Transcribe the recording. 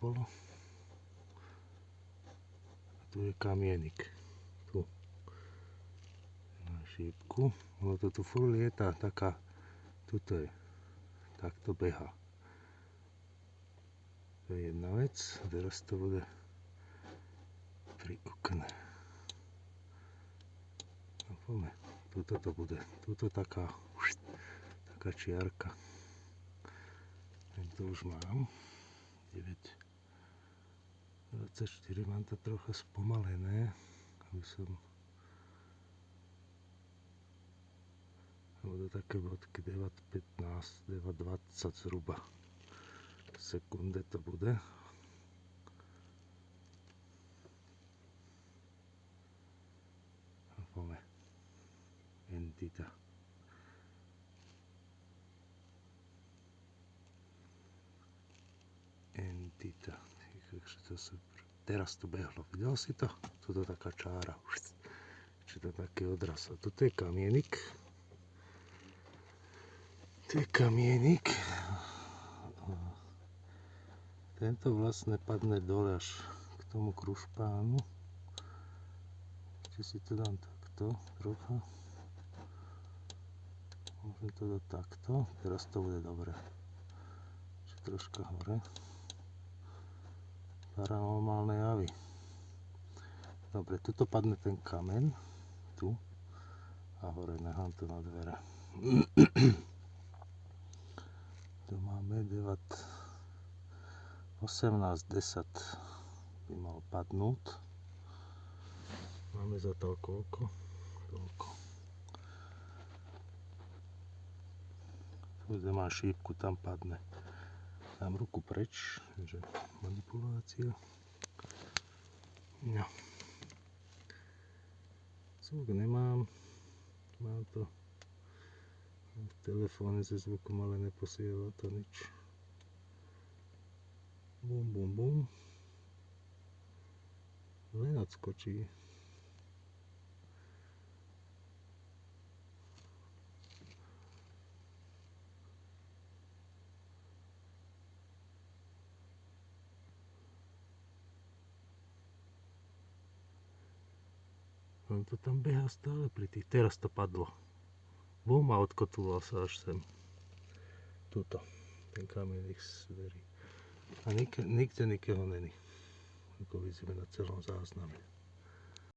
bolo. A tu je kamienik. Tu. Na šípku. Ono to tu furt lieta, taká. Tuto je. Takto beha. To je jedna vec. Teraz to bude pri okne. No poďme. Tuto to bude. Tuto taká čiarka. To už mám. 9:24. Mám to trocha spomalené, aby som... Budú také bodky 9:15, 9:20 zhruba. Sekunde to bude. A poďme. Entita. Teraz to behlo. Videl si to? Toto taká čára. Čiže to taký odraz. A toto je kamienik. Tento vlastne padne dole až k tomu krušpánu. Či si to dám takto trocha. Môžem to dať takto. Teraz to bude dobre. Čiže troška hore. Paranormálne javy. Dobre, tuto padne ten kameň. Tu. A hore nechám to na dvere. Tu máme 18:10 by mal padnúť. Máme za to koľko? Toľko. Tu má šípku, tam padne. Dám ruku preč, že manipulácia. No. Zvuk nemám. Mám to v telefóne so zvukom, ale neposiela to nič. Bum, bum, bum. Len odskočí. On to tam beha stále pri tých. Teraz to padlo. Bum a odkotúval sa až sem. Tuto. Ten kamienik z dverí. A nikde nikoho není. Ako vidíme na celom zázname.